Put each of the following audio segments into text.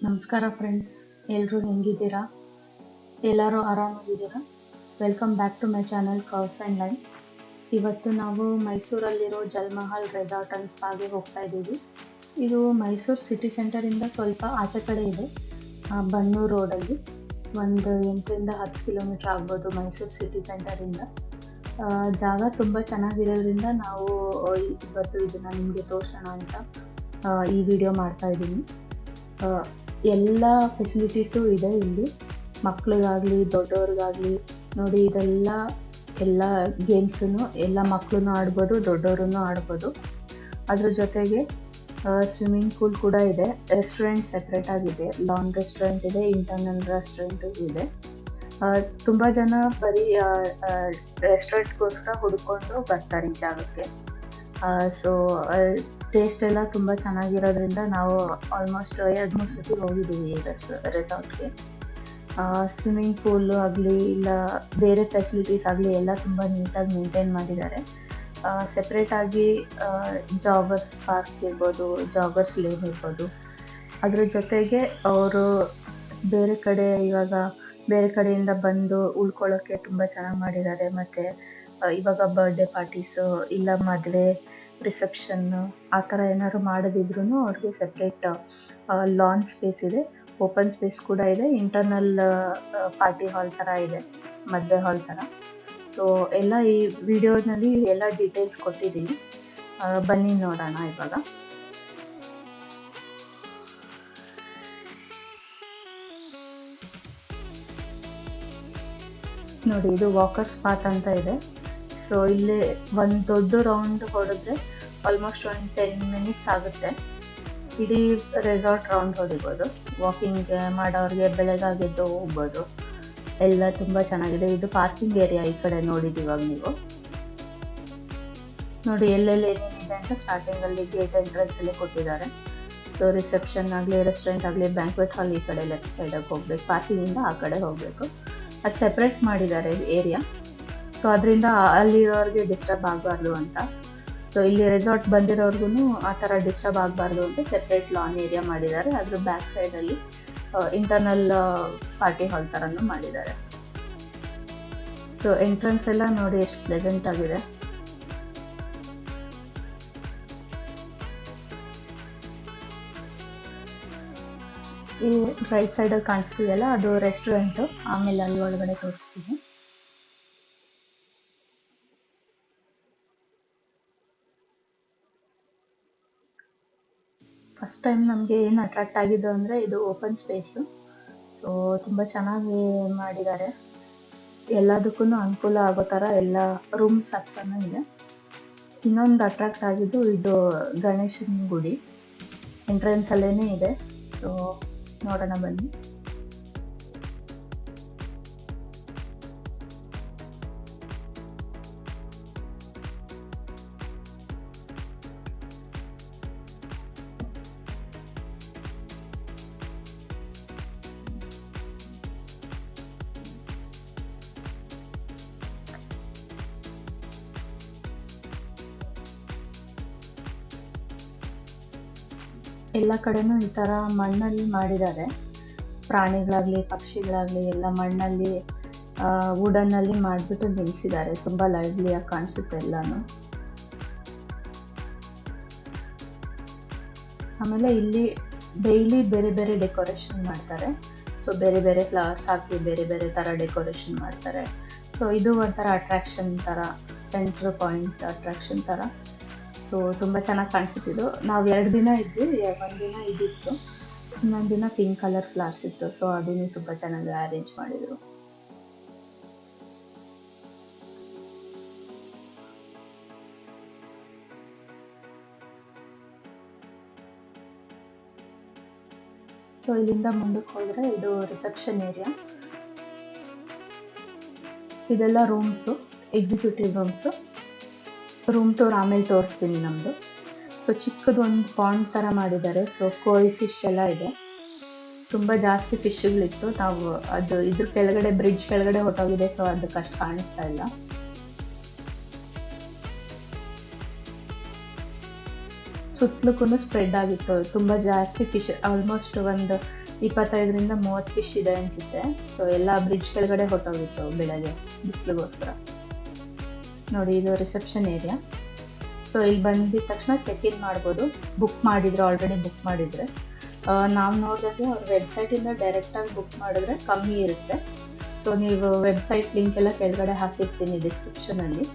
ನಮಸ್ಕಾರ ಫ್ರೆಂಡ್ಸ್, ಎಲ್ಲರೂ ಹೆಂಗಿದ್ದೀರಾ? ಎಲ್ಲರೂ ಆರಾಮಾಗಿದ್ದೀರಾ? Welcome back to my channel curves and lines. ಇವತ್ತು ನಾವು ಮೈಸೂರಲ್ಲಿರೋ ಜಲ್ಮಹಲ್ ರೆಸಾರ್ಟ್ ಆ್ಯಂಡ್ ಸ್ಪಾಗೆ ಹೋಗ್ತಾ ಇದ್ದೀವಿ. ಇದು ಮೈಸೂರು ಸಿಟಿ ಸೆಂಟರಿಂದ ಸ್ವಲ್ಪ ಆಚೆ ಕಡೆ ಇದೆ, ಬನ್ನೂರು ರೋಡಲ್ಲಿ. ಒಂದು 8-10 ಕಿಲೋಮೀಟ್ರ್ ಆಗ್ಬೋದು ಮೈಸೂರು ಸಿಟಿ ಸೆಂಟರಿಂದ. ಜಾಗ ತುಂಬ ಚೆನ್ನಾಗಿರೋದ್ರಿಂದ ನಾವು ಇವತ್ತು ಇದನ್ನು ನಿಮಗೆ ತೋರಿಸೋಣ ಅಂತ ಈ ವಿಡಿಯೋ ಮಾಡ್ತಾ ಇದ್ದೀನಿ. ಎಲ್ಲ ಫೆಸಿಲಿಟೀಸು ಇದೆ ಇಲ್ಲಿ, ಮಕ್ಕಳಿಗಾಗಲಿ ದೊಡ್ಡವ್ರಿಗಾಗಲಿ. ನೋಡಿ, ಎಲ್ಲ ಗೇಮ್ಸನ್ನು ಎಲ್ಲ ಮಕ್ಕಳು ಆಡ್ಬೋದು, ದೊಡ್ಡವರು ಆಡ್ಬೋದು. ಅದ್ರ ಜೊತೆಗೆ ಸ್ವಿಮ್ಮಿಂಗ್ ಪೂಲ್ ಕೂಡ ಇದೆ. ರೆಸ್ಟೋರೆಂಟ್ ಸೆಪ್ರೇಟ್ ಆಗಿದೆ, ಲಾನ್ ರೆಸ್ಟೋರೆಂಟ್ ಇದೆ, ಇಂಟರ್ನಲ್ ರೆಸ್ಟೋರೆಂಟು ಇದೆ. ತುಂಬ ಜನ ಬರೀ ರೆಸ್ಟೋರೆಂಟ್ಗೋಸ್ಕರ ಹುಡ್ಕೊಂಡು ಬರ್ತಾರೆ ಈ ಜಾಗಕ್ಕೆ. ಸೊ ಟೇಸ್ಟ್ ಎಲ್ಲ ತುಂಬ ಚೆನ್ನಾಗಿರೋದ್ರಿಂದ ನಾವು ಆಲ್ಮೋಸ್ಟ್ 2-3 ಸತಿ ಹೋಗಿದ್ದೀವಿ ಈ ರೆಸಾರ್ಟ್ಗೆ. ಸ್ವಿಮ್ಮಿಂಗ್ ಪೂಲು ಆಗಲಿ ಇಲ್ಲ ಬೇರೆ ಫೆಸಿಲಿಟೀಸ್ ಆಗಲಿ ಎಲ್ಲ ತುಂಬ ನೀಟಾಗಿ ಮೇಂಟೈನ್ ಮಾಡಿದ್ದಾರೆ. ಸೆಪ್ರೇಟಾಗಿ ಜಾಗರ್ಸ್ ಪಾರ್ಕ್ ಇರ್ಬೋದು, ಜಾಗರ್ಸ್ ಲೇನ್ ಇರ್ಬೋದು. ಅದ್ರ ಜೊತೆಗೆ ಅವರು ಬೇರೆ ಕಡೆಯಿಂದ ಬಂದು ಉಳ್ಕೊಳ್ಳೋಕ್ಕೆ ತುಂಬ ಚೆನ್ನಾಗಿ ಮಾಡಿದ್ದಾರೆ. ಮತ್ತು ಇವಾಗ ಬರ್ಡೇ ಪಾರ್ಟೀಸು ಇಲ್ಲ ಮದುವೆ ರಿಸೆಪ್ಷನ್ನು ಆ ಥರ ಏನಾದ್ರು ಮಾಡೋದಿದ್ರೂ ಅವ್ರಿಗೆ ಸೆಪ್ರೇಟ್ ಲಾನ್ ಸ್ಪೇಸ್ ಇದೆ, ಓಪನ್ ಸ್ಪೇಸ್ ಕೂಡ ಇದೆ, ಇಂಟರ್ನಲ್ ಪಾರ್ಟಿ ಹಾಲ್ ಥರ ಇದೆ, ಮದುವೆ ಹಾಲ್ ಥರ. ಸೊ ಎಲ್ಲ ಈ ವಿಡಿಯೋನಲ್ಲಿ ಎಲ್ಲ ಡೀಟೇಲ್ಸ್ ಕೊಟ್ಟಿದ್ದೀನಿ. ಬನ್ನಿ ನೋಡೋಣ ಇವಾಗ. ನೋಡಿ, ಇದು ವಾಕರ್ಸ್ ಪಾತ್ ಅಂತ ಇದೆ. ಸೊ ಇಲ್ಲಿ ಒಂದು ದೊಡ್ಡ ರೌಂಡ್ ಹೊಡೆದ್ರೆ ಆಲ್ಮೋಸ್ಟ್ ಒಂದು 10 ಮಿನಿಟ್ಸ್ ಆಗುತ್ತೆ. ಇಡೀ ರೆಸಾರ್ಟ್ ರೌಂಡ್ ಹೊಡಿಬೋದು. ವಾಕಿಂಗ್ ಮಾಡೋರಿಗೆ ಬೆಳಗಾಗೆದ್ದು ಹೋಗ್ಬೋದು. ಎಲ್ಲ ತುಂಬ ಚೆನ್ನಾಗಿದೆ. ಇದು ಪಾರ್ಕಿಂಗ್ ಏರಿಯಾ ಈ ಕಡೆ ನೋಡಿದ್ದು ಇವಾಗ ನೀವು ನೋಡಿ. ಎಲ್ಲೆಲ್ಲಿ ಏನೇನಿದೆ ಅಂತ ಸ್ಟಾರ್ಟಿಂಗಲ್ಲಿ ಗೇಟ್ ಎಂಟ್ರೆನ್ಸಲ್ಲೇ ಕೊಟ್ಟಿದ್ದಾರೆ. ಸೊ ರಿಸೆಪ್ಷನ್ ಆಗಲಿ, ರೆಸ್ಟೋರೆಂಟ್ ಆಗಲಿ, ಬ್ಯಾಂಕ್ವೆಟ್ ಹಾಲ್ ಈ ಕಡೆ ಲೆಫ್ಟ್ ಸೈಡಾಗಿ ಹೋಗ್ಬೇಕು, ಪಾರ್ಕಿಂಗಿಂದ ಆ ಕಡೆ ಹೋಗಬೇಕು. ಅದು ಸೆಪ್ರೇಟ್ ಮಾಡಿದ್ದಾರೆ ಏರಿಯಾ. ಸೊ ಅದರಿಂದ ಅಲ್ಲಿರೋರಿಗೆ ಡಿಸ್ಟರ್ಬ್ ಆಗಬಾರ್ದು ಅಂತ. ಸೊ ಇಲ್ಲಿ ರೆಸಾರ್ಟ್ ಬಂದಿರೋರ್ಗು ಆ ಥರ ಡಿಸ್ಟರ್ಬ್ ಆಗಬಾರ್ದು ಅಂತ ಸೆಪ್ರೇಟ್ ಲಾನ್ ಏರಿಯಾ ಮಾಡಿದ್ದಾರೆ. ಅದ್ರ ಬ್ಯಾಕ್ ಸೈಡಲ್ಲಿ ಇಂಟರ್ನಲ್ ಪಾರ್ಟಿ ಹಾಲ್ ಥರನೂ ಮಾಡಿದ್ದಾರೆ. ಸೊ ಎಂಟ್ರೆನ್ಸ್ ಎಲ್ಲ ನೋಡಿ ಎಷ್ಟು ಪ್ಲೆಸೆಂಟ್ ಆಗಿದೆ. ಈ ರೈಟ್ ಸೈಡಲ್ಲಿ ಕಾಣಿಸ್ತಿದೆಯಲ್ಲ, ಅದು ರೆಸ್ಟೋರೆಂಟು. ಆಮೇಲೆ ಅಲ್ಲಿ ಒಳಗಡೆ ತೋರಿಸ್ತೀನಿ. ಫಸ್ಟ್ ಟೈಮ್ ನಮಗೆ ಏನು ಅಟ್ರಾಕ್ಟ್ ಆಗಿದ್ದು ಅಂದರೆ ಇದು ಓಪನ್ ಸ್ಪೇಸು. ಸೊ ತುಂಬ ಚೆನ್ನಾಗಿ ಮಾಡಿದ್ದಾರೆ. ಎಲ್ಲದಕ್ಕೂ ಅನುಕೂಲ ಆಗೋ ಥರ ಎಲ್ಲ ರೂಮ್ಸ್ ಹತ್ರನೂ ಇದೆ. ಇನ್ನೊಂದು ಅಟ್ರಾಕ್ಟ್ ಆಗಿದ್ದು ಇದು ಗಣೇಶನ ಗುಡಿ ಎಂಟ್ರೆನ್ಸಲ್ಲೇ ಇದೆ. ಸೊ ನೋಡೋಣ ಬನ್ನಿ. ಎಲ್ಲ ಕಡೆನೂ ಈ ಥರ ಮಣ್ಣಲ್ಲಿ ಮಾಡಿದ್ದಾರೆ. ಪ್ರಾಣಿಗಳಾಗಲಿ ಪಕ್ಷಿಗಳಾಗಲಿ ಎಲ್ಲ ಮಣ್ಣಲ್ಲಿ ವುಡನ್ನಲ್ಲಿ ಮಾಡಿಬಿಟ್ಟು ನಿಲ್ಲಿಸಿದ್ದಾರೆ. ತುಂಬ ಲೈವ್ಲಿಯಾಗಿ ಕಾಣಿಸುತ್ತೆ ಎಲ್ಲನೂ. ಆಮೇಲೆ ಇಲ್ಲಿ ಡೈಲಿ ಬೇರೆ ಬೇರೆ ಡೆಕೋರೇಷನ್ ಮಾಡ್ತಾರೆ. ಸೊ ಬೇರೆ ಬೇರೆ ಫ್ಲವರ್ಸ್ ಹಾಕಿ ಬೇರೆ ಬೇರೆ ಥರ ಡೆಕೋರೇಷನ್ ಮಾಡ್ತಾರೆ. ಸೊ ಇದು ಒಂಥರ ಅಟ್ರಾಕ್ಷನ್ ಥರ, ಸೆಂಟ್ರ್ ಪಾಯಿಂಟ್ ಅಟ್ರಾಕ್ಷನ್ ಥರ. ಸೊ ತುಂಬ ಚೆನ್ನಾಗಿ ಕಾಣಿಸುತ್ತಿದ್ದು. ನಾವು 2 ದಿನ ಇದ್ವಿ. ಒಂದು ದಿನ ಇದಿತ್ತು, ಇನ್ನೊಂದು ದಿನ ಪಿಂಕ್ ಕಲರ್ ಫ್ಲವರ್ಸ್ ಇತ್ತು. ಸೊ ಅದನ್ನು ತುಂಬ ಚೆನ್ನಾಗಿ ಅರೇಂಜ್ ಮಾಡಿದರು. ಸೊ ಇಲ್ಲಿಂದ ಮುಂದಕ್ಕೆ ಹೋದರೆ ಇದು ರಿಸೆಪ್ಷನ್ ಏರಿಯಾ. ಇದೆಲ್ಲ rooms, executive rooms. Room tour ಆಮೇಲೆ ತೋರಿಸ್ತೀನಿ ನಮ್ಮದು. ಸೊ ಚಿಕ್ಕದೊಂದು ಪಾಂಡ್ ಥರ ಮಾಡಿದ್ದಾರೆ. ಸೊ ಕೋಯಿ ಫಿಶ್ ಎಲ್ಲ ಇದೆ. ತುಂಬ ಜಾಸ್ತಿ ಫಿಶ್ಗಳಿತ್ತು. ನಾವು ಅದು ಇದ್ರ ಕೆಳಗಡೆ ಬ್ರಿಡ್ಜ್ ಕೆಳಗಡೆ ಹೊಟ್ಟೋಗಿದೆ. ಸೊ ಅದಕ್ಕೆ ಅಷ್ಟು ಕಾಣಿಸ್ತಾ ಇಲ್ಲ. ಸುತ್ತಲಕ್ಕೂ ಸ್ಪ್ರೆಡ್ ಆಗಿತ್ತು. ತುಂಬ ಜಾಸ್ತಿ ಫಿಶ್, ಆಲ್ಮೋಸ್ಟ್ ಒಂದು 25-30 ಫಿಶ್ ಇದೆ ಅನಿಸುತ್ತೆ. ಸೊ ಎಲ್ಲ ಬ್ರಿಡ್ಜ್ ಕೆಳಗಡೆ ಹೊಟ್ಟೋಗಿತ್ತು ಬೆಳಗ್ಗೆ ಬಿಸಿಲಿಗೋಸ್ಕರ. ನೋಡಿ, ಇದು ರಿಸೆಪ್ಷನ್ ಏರಿಯಾ. ಸೊ ಇಲ್ಲಿ ಬಂದಿದ ತಕ್ಷಣ ಚೆಕ್ ಇನ್ ಮಾಡ್ಬೋದು. ಬುಕ್ ಮಾಡಿದರೆ, ಆಲ್ರೆಡಿ ಬುಕ್ ಮಾಡಿದರೆ. ನಾವು ನೋಡಿದ್ರೆ ಅವ್ರ ವೆಬ್ಸೈಟಿಂದ ಡೈರೆಕ್ಟಾಗಿ ಬುಕ್ ಮಾಡಿದ್ರೆ ಕಮ್ಮಿ ಇರುತ್ತೆ. ಸೊ ನೀವು ವೆಬ್ಸೈಟ್ ಲಿಂಕ್ ಎಲ್ಲ ಕೆಳಗಡೆ ಹಾಕಿರ್ತೀನಿ ಡಿಸ್ಕ್ರಿಪ್ಷನಲ್ಲಿ.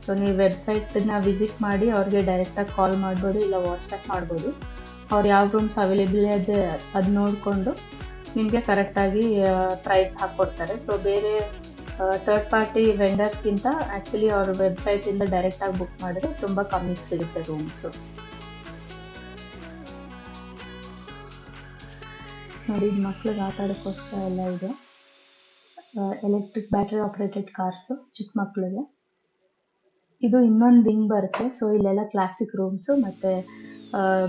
ಸೊ ನೀವು ವೆಬ್ಸೈಟನ್ನ ವಿಸಿಟ್ ಮಾಡಿ ಅವ್ರಿಗೆ ಡೈರೆಕ್ಟಾಗಿ ಕಾಲ್ ಮಾಡ್ಬೋದು, ಇಲ್ಲ ವಾಟ್ಸಪ್ ಮಾಡ್ಬೋದು. ಅವ್ರು ಯಾವ ರೂಮ್ಸ್ ಅವೈಲೇಬಲ್ ಇದೆ ಅದು ನೋಡಿಕೊಂಡು ನಿಮಗೆ ಕರೆಕ್ಟಾಗಿ ಪ್ರೈಸ್ ಹಾಕ್ಕೊಡ್ತಾರೆ. ಸೊ ಬೇರೆ ಥರ್ಡ್ ಪಾರ್ಟಿ ವೆಂಡರ್ಸ್ಗಿಂತ ಆ್ಯಕ್ಚುಲಿ ಅವ್ರ ವೆಬ್ಸೈಟಿಂದ ಡೈರೆಕ್ಟಾಗಿ ಬುಕ್ ಮಾಡಿದ್ರೆ ತುಂಬ ಕಮ್ಮಿಗೆ ಸಿಗುತ್ತೆ ರೂಮ್ಸು. ನೋಡಿ, ಮಕ್ಳಿಗೆ ಆಟ ಆಡೋಕ್ಕೋಸ್ಕರ ಎಲ್ಲ ಇದೆ. ಎಲೆಕ್ಟ್ರಿಕ್ ಬ್ಯಾಟ್ರಿ ಆಪ್ರೇಟೆಡ್ ಕಾರ್ಸು ಚಿಕ್ಕ ಮಕ್ಕಳಿಗೆ. ಇದು ಇನ್ನೊಂದು ವಿಂಗ್ ಬರುತ್ತೆ. ಸೊ ಇಲ್ಲೆಲ್ಲ ಕ್ಲಾಸಿಕ್ ರೂಮ್ಸು ಮತ್ತು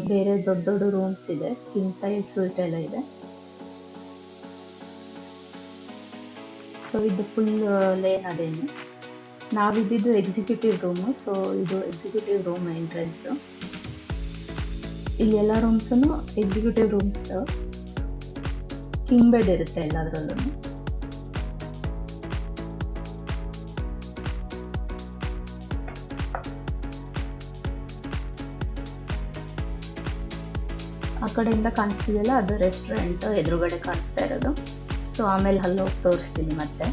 ಬೇರೆ ದೊಡ್ಡ ದೊಡ್ಡ ರೂಮ್ಸ್ ಇದೆ, ಕಿಂಗ್ ಸೈಜ್ ಸ್ವೀಟ್ ಎಲ್ಲ ಇದೆ. ಸೊ ಇದು ಫುಲ್ ಲೇನ್ ಅದೇನು. ನಾವಿದ್ದು ಎಕ್ಸಿಕ್ಯೂಟಿವ್ ರೂಮು. ಸೊ ಇದು ಎಕ್ಸಿಕ್ಯೂಟಿವ್ ರೂಮ್ ಎಂಟ್ರೆನ್ಸು. ಇಲ್ಲಿ ಎಲ್ಲ ರೂಮ್ಸೂ ಎಕ್ಸಿಕ್ಯೂಟಿವ್ ರೂಮ್ಸ್, ಕಿಂಗ್ ಬೆಡ್ ಇರುತ್ತೆ ಎಲ್ಲದರಲ್ಲೂ. ಆ ಕಡೆಯಿಂದ ಕಾಣಿಸ್ತಿದೆಯಲ್ಲ, ಅದು ರೆಸ್ಟೋರೆಂಟ್ ಎದುರುಗಡೆ ಕಾಣಿಸ್ತಾ ಇರೋದು. ಸೊ ಆಮೇಲೆ ಅಲ್ಲಿ ಹೋಗಿ ತೋರಿಸ್ತೀನಿ ಮತ್ತೆ.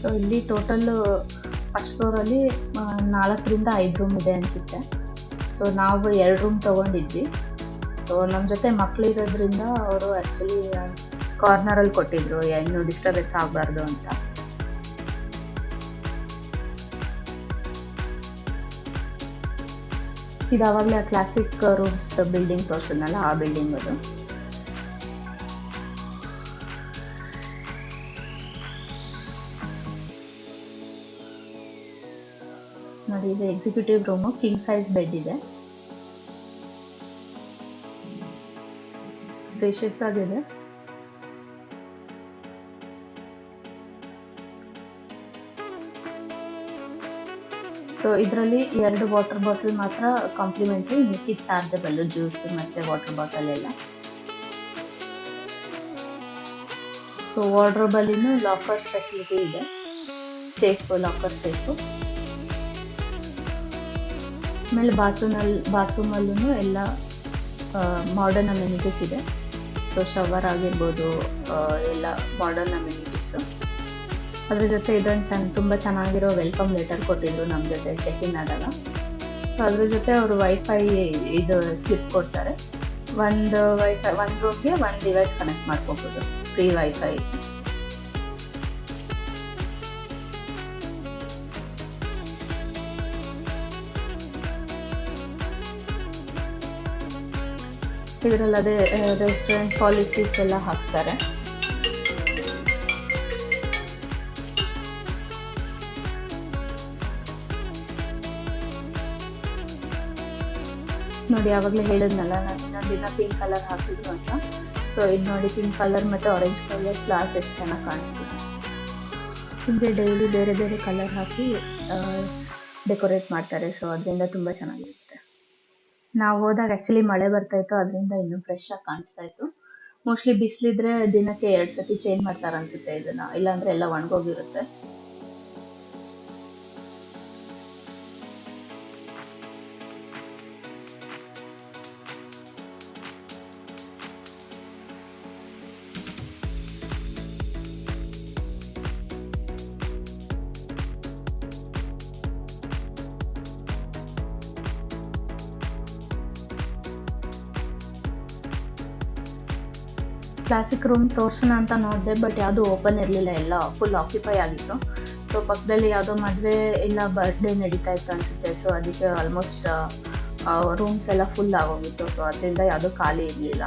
ಸೊ ಇಲ್ಲಿ ಟೋಟಲ್ಲು ಫಸ್ಟ್ ಫ್ಲೋರಲ್ಲಿ 4-5 ರೂಮ್ ಇದೆ ಅನಿಸುತ್ತೆ. ಸೊ ನಾವು 2 ರೂಮ್ ತೊಗೊಂಡಿದ್ವಿ. ಸೊ ನಮ್ಮ ಜೊತೆ ಮಕ್ಕಳು ಇರೋದ್ರಿಂದ ಅವರು ಆ್ಯಕ್ಚುಲಿ ಕಾರ್ನರಲ್ಲಿ ಕೊಟ್ಟಿದ್ರು, ಏನು ಡಿಸ್ಟರ್ಬೆನ್ಸ್ ಆಗಬಾರ್ದು ಅಂತ. ಇದು ಆವಾಗಲೇ ಕ್ಲಾಸಿಕ್ ರೂಮ್ಸ್ ಬಿಲ್ಡಿಂಗ್ ತೋರಿಸಿದ್ನಲ್ಲ, ಆ ಬಿಲ್ಡಿಂಗ್ ಅದು. ನೋಡಿ, ಇದು executive room, king size bed ಇದೆ, ಸ್ಪೇಷಿಯಸ್ ಆಗಿದೆ. ಸೊ ಇದರಲ್ಲಿ 2 ವಾಟರ್ ಬಾಟಲ್ ಮಾತ್ರ ಕಾಂಪ್ಲಿಮೆಂಟ್ರಿ, ಮಿಕ್ಕಿದ ಚಾರ್ಜಬಲ್ಲು, ಜ್ಯೂಸು ಮತ್ತು ವಾಟರ್ ಬಾಟಲ್ ಎಲ್ಲ. ಸೊ ವಾರ್ಡ್ರೋಬಲ್ಲಿನೂ ಲಾಕರ್ ಫೆಸಿಲಿಟಿ ಇದೆ, ಸೇಫು, ಲಾಕರ್ ಸೇಫು. ಆಮೇಲೆ ಬಾತ್ರೂಮಲ್ಲೂ ಎಲ್ಲ ಮಾಡರ್ನ್ ಅಮ್ಯುನಿಟೀಸ್ ಇದೆ. ಸೊ ಶವರ್ ಆಗಿರ್ಬೋದು, ಎಲ್ಲ ಮಾಡರ್ನ್ ಅಮ್ಯುನಿಟೀಸು. ಅದ್ರ ಜೊತೆ ಇದೊಂದು ತುಂಬ ಚೆನ್ನಾಗಿರೋ ವೆಲ್ಕಮ್ ಲೆಟರ್ ಕೊಟ್ಟಿದ್ರು ನಮ್ಮ ಜೊತೆ ಚೆಕ್ ಇನ್ ಆದಾಗ. ಸೊ ಅದ್ರ ಜೊತೆ ಅವರು ವೈಫೈ ಇದು ಸ್ಲಿಪ್ ಕೊಡ್ತಾರೆ. ಒಂದು ರೂಮ್ಗೆ 1 ಡಿವೈಸ್ ಕನೆಕ್ಟ್ ಮಾಡ್ಕೋಬೋದು, ಫ್ರೀ ವೈಫೈ. ಇದರಲ್ಲಿ ಅದೇ ರೆಸ್ಟೋರೆಂಟ್ ಪಾಲಿಸೀಸ್ ಎಲ್ಲ ಹಾಕ್ತಾರೆ. ನೋಡಿ, ಆವಾಗಲೇ ಹೇಳಿದ್ನಲ್ಲ ನಾನು ಇನ್ನೊಂದಿನ ಪಿಂಕ್ ಕಲರ್ ಹಾಕಿದ್ರು ಅಂತ. ಸೊ ಇದು ನೋಡಿ, ಪಿಂಕ್ ಕಲರ್ ಮತ್ತು ಆರೆಂಜ್ ಕಲರ್ ಗ್ಲಾಸ್ ಎಷ್ಟು ಚೆನ್ನಾಗಿ ಕಾಣಿಸ್ತಿದೆ. ಹೀಗೆ ಡೈಲಿ ಬೇರೆ ಬೇರೆ ಕಲರ್ ಹಾಕಿ ಡೆಕೋರೇಟ್ ಮಾಡ್ತಾರೆ. ಸೊ ಅದರಿಂದ ತುಂಬ ಚೆನ್ನಾಗಿರುತ್ತೆ. ನಾವು ಹೋದಾಗ ಆ್ಯಕ್ಚುಲಿ ಮಳೆ ಬರ್ತಾಯಿತ್ತು, ಅದರಿಂದ ಇನ್ನೂ ಫ್ರೆಶ್ ಆಗಿ ಕಾಣಿಸ್ತಾ ಇತ್ತು. ಮೋಸ್ಟ್ಲಿ ಬಿಸಿಲಿದ್ರೆ ದಿನಕ್ಕೆ 2 ಸತಿ ಚೇಂಜ್ ಮಾಡ್ತಾರೆ ಅನಿಸುತ್ತೆ ಇದನ್ನು, ಇಲ್ಲಾಂದರೆ ಎಲ್ಲ ಒಣಗೋಗಿರುತ್ತೆ. ಕ್ಲಾಸಿಕ್ ರೂಮ್ ತೋರಿಸೋಣ ಅಂತ ನೋಡಿದೆ, ಬಟ್ ಯಾವುದು ಓಪನ್ ಇರಲಿಲ್ಲ, ಎಲ್ಲ ಫುಲ್ ಆಕ್ಯುಪೈ ಆಗಿತ್ತು. ಸೊ ಪಕ್ಕದಲ್ಲಿ ಯಾವುದೋ ಮದುವೆ ಇಲ್ಲ ಬರ್ತ್ಡೇ ನಡೀತಾ ಇತ್ತು ಅನಿಸುತ್ತೆ. ಸೊ ಅದಕ್ಕೆ ಆಲ್ಮೋಸ್ಟ್ ರೂಮ್ಸ್ ಎಲ್ಲ ಫುಲ್ ಆಗೋಗಿತ್ತು. ಸೊ ಅದರಿಂದ ಯಾವುದೂ ಖಾಲಿ ಇರಲಿಲ್ಲ.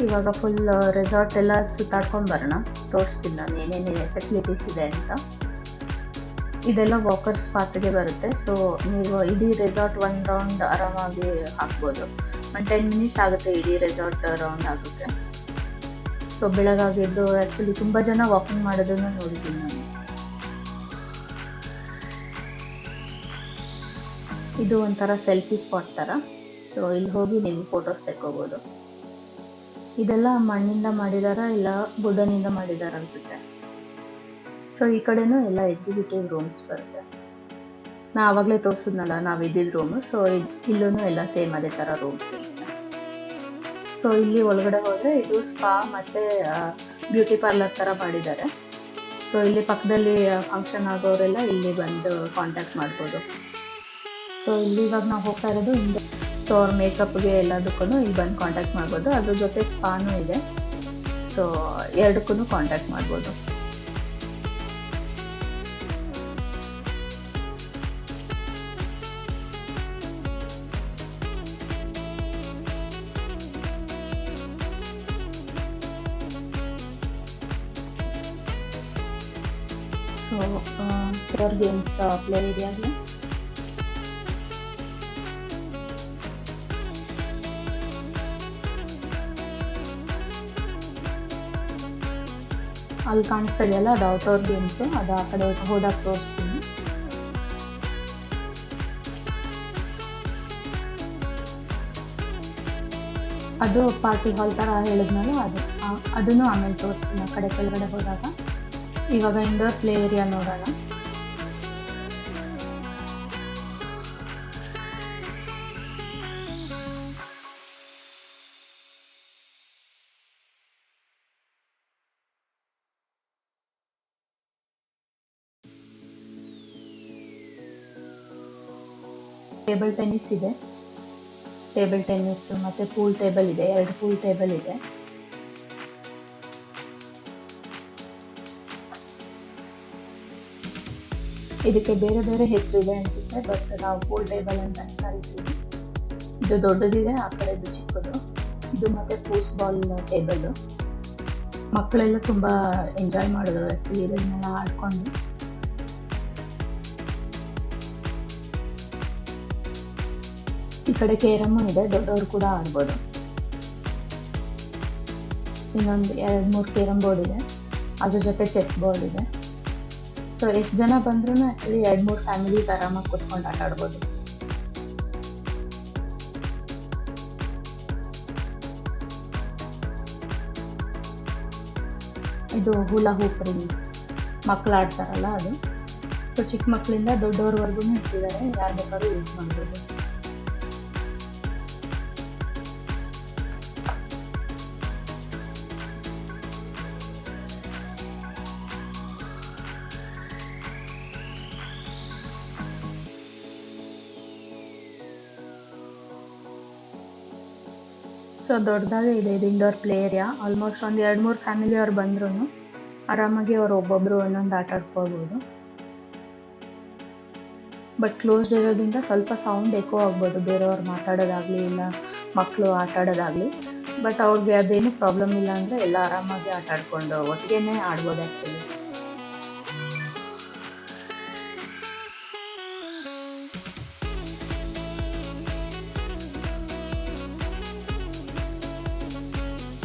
ಇವಾಗ ಫುಲ್ ರೆಸಾರ್ಟ್ ಎಲ್ಲ ಸುತ್ತಾಡ್ಕೊಂಡು ಬರೋಣ, ತೋರಿಸ್ತೀನಿ ನಾನು ಏನೇನು ಫೆಸಿಲಿಟೀಸ್ ಇದೆ ಅಂತ. ಇದೆಲ್ಲ ವಾಕರ್ಸ್ ಪಾತ್ಗೆ ಬರುತ್ತೆ. ಸೊ ನೀವು ಇಡೀ ರೆಸಾರ್ಟ್ ಒಂದು ರೌಂಡ್ ಆರಾಮಾಗಿ ಹಾಕ್ಬೋದು. ಒಂದು 10 ಮಿನಿಟ್ಸ್ ಆಗುತ್ತೆ ಇಡೀ ರೆಸಾರ್ಟ್ ರೌಂಡ್ ಆಗುತ್ತೆ. ಸೊ ಬೆಳಗಾಗಿದ್ದು ಆ್ಯಕ್ಚುಲಿ ತುಂಬ ಜನ ವಾಕಿಂಗ್ ಮಾಡೋದನ್ನು ನೋಡಿದ್ದೀನಿ ನಾನು. ಇದು ಒಂಥರ ಸೆಲ್ಫಿ ಸ್ಪಾಟ್ ಥರ. ಸೊ ಇಲ್ಲಿ ಹೋಗಿ ನೀವು ಫೋಟೋಸ್ ತೆಕ್ಕೋಬೋದು. ಇದೆಲ್ಲ ಮಣ್ಣಿಂದ ಮಾಡಿದಾರ ಇಲ್ಲ ವುಡನಿಂದ ಮಾಡಿದಾರ ಅನ್ಸುತ್ತೆ. ಸೊ ಈ ಕಡೆನೂ ಎಲ್ಲ ಎಕ್ಸಿಕ್ಯೂಟಿವ್ ರೂಮ್ಸ್ ಬರುತ್ತೆ. ನಾ ಆವಾಗಲೇ ತೋರಿಸಿದ್ನಲ್ಲ ನಾವು ಇದ್ದಿದ್ದ ರೂಮು. ಸೊ ಇಲ್ಲೂ ಎಲ್ಲ ಸೇಮ್ ಅದೇ ಥರ ರೂಮ್ಸ್ ಇರುತ್ತೆ. ಸೊ ಇಲ್ಲಿ ಒಳಗಡೆ ಹೋದರೆ ಇದು ಸ್ಪಾ ಮತ್ತು ಬ್ಯೂಟಿ ಪಾರ್ಲರ್ ಥರ ಮಾಡಿದ್ದಾರೆ. ಸೊ ಇಲ್ಲಿ ಪಕ್ಕದಲ್ಲಿ ಫಂಕ್ಷನ್ ಆಗೋರೆಲ್ಲ ಇಲ್ಲಿ ಬಂದು ಕಾಂಟ್ಯಾಕ್ಟ್ ಮಾಡ್ಬೋದು. ಸೊ ಇಲ್ಲಿ ಇವಾಗ ನಾವು ಹೋಗ್ತಾ ಇರೋದು ಹಿಂದೆ. ಸೊ ಅವ್ರ ಮೇಕಪ್ಗೆ ಎಲ್ಲದಕ್ಕೂ ಇಲ್ಲಿ ಬಂದು ಕಾಂಟ್ಯಾಕ್ಟ್ ಮಾಡ್ಬೋದು. ಅದ್ರ ಜೊತೆ ಸ್ಪಾನೂ ಇದೆ. ಸೊ ಎರಡಕ್ಕೂ ಕಾಂಟ್ಯಾಕ್ಟ್ ಮಾಡ್ಬೋದು. ಸೊ ಫೋರ್ ಗೇಮ್ಸ್ ಪ್ಲೇ ಏರಿಯಾಗೆ ಅಲ್ಲಿ ಕಾಣಿಸ್ತಾ ಇದೆಯಲ್ಲ ಅದು ಔಟ್ಡೋರ್ ಗೇಮ್ಸು. ಅದು ಆ ಕಡೆ ಹೋದಾಗ ತೋರಿಸ್ತೀನಿ. ಅದು ಪಾರ್ಟಿ ಹಾಲ್ ಥರ ಹೇಳಿದ್ಮೇಲೆ ಅದನ್ನು ಆಮೇಲೆ ತೋರಿಸ್ತೀನಿ ಆ ಕಡೆ ಕೆಳಗಡೆ ಹೋದಾಗ. ಇವಾಗ ಇಂಡೋರ್ ಪ್ಲೇ ಏರಿಯಾ ನೋಡೋಣ. ಟೇಬಲ್ ಟೆನ್ನಿಸ್ ಇದೆ. ಟೇಬಲ್ ಟೆನ್ನಿಸ್ ಮತ್ತು ಪೂಲ್ ಟೇಬಲ್ ಇದೆ. 2 ಪೂಲ್ ಟೇಬಲ್ ಇದೆ. ಇದಕ್ಕೆ ಬೇರೆ ಬೇರೆ ಹೆಸರಿದೆ ಅನಿಸುತ್ತೆ, ಬಟ್ ನಾವು ಪೂಲ್ ಟೇಬಲ್ ಅಂತ ಕರಿತೀವಿ. ಇದು ದೊಡ್ಡದಿದೆ, ಆ ಕಡೆ ಇದು ಚಿಕ್ಕದು. ಇದು ಮತ್ತು ಫೂಸ್ ಬಾಲ್ ಟೇಬಲ್ಲು. ಮಕ್ಕಳೆಲ್ಲ ತುಂಬ ಎಂಜಾಯ್ ಮಾಡಿದ್ರು ಆ್ಯಕ್ಚುಲಿ ಇದನ್ನೆಲ್ಲ ಆಡ್ಕೊಂಡು. ಈ ಕಡೆ ಕೇರಮ್ಮು ಇದೆ, ದೊಡ್ಡವರು ಕೂಡ ಆಡ್ಬೋದು. ಇನ್ನೊಂದು 2-3 ಕೇರಮ್ ಬೋರ್ಡ್ ಇದೆ. ಅದ್ರ ಜೊತೆ ಚೆಸ್ ಬೋರ್ಡ್ ಇದೆ. ಸೊ ಎಷ್ಟು ಜನ ಬಂದ್ರೂ ಆ್ಯಕ್ಚುಲಿ 2-3 ಫ್ಯಾಮಿಲೀಸ್ ಆರಾಮಾಗಿ ಕೂತ್ಕೊಂಡು ಆಟ ಆಡ್ಬೋದು. ಇದು ಹೂಲಾ ಹೂಪ್ ರಿಂಗ್ ಮಕ್ಕಳು ಆಡ್ತಾರಲ್ಲ ಅದು. ಸೊ ಚಿಕ್ಕ ಮಕ್ಕಳಿಂದ ದೊಡ್ಡವ್ರವರೆಗೂ ಇಟ್ಟಿದ್ದಾರೆ, ಯಾರು ಬೇಕಾದ್ರೂ ಯೂಸ್ ಮಾಡ್ಬೋದು. ಸೊ ದೊಡ್ಡದಾಗಿ ಇದೆ ಇದು ಇಂಡೋರ್ ಪ್ಲೇ ಏರಿಯಾ. ಆಲ್ಮೋಸ್ಟ್ ಒಂದು 2-3 ಫ್ಯಾಮಿಲಿ ಅವ್ರು ಬಂದ್ರೂ ಆರಾಮಾಗಿ ಅವ್ರು ಒಬ್ಬೊಬ್ಬರು ಒಂದೊಂದು ಆಟ ಆಡ್ಕೋಬೋದು. ಬಟ್ ಕ್ಲೋಸ್ಡ್ ಇರೋದ್ರಿಂದ ಸ್ವಲ್ಪ ಸೌಂಡ್ ಎಕೋ ಆಗ್ಬೋದು, ಬೇರೆಯವ್ರು ಮಾತಾಡೋದಾಗಲಿ ಇಲ್ಲ ಮಕ್ಕಳು ಆಟ ಆಡೋದಾಗಲಿ. ಬಟ್ ಅವ್ರಿಗೆ ಅದೇನು ಪ್ರಾಬ್ಲಮ್ ಇಲ್ಲ ಅಂದರೆ ಎಲ್ಲ ಆರಾಮಾಗಿ ಆಟ ಆಡ್ಕೊಂಡು ಒಟ್ಟಿಗೆ ಆಡ್ಬೋದು ಆ್ಯಕ್ಚುಲಿ.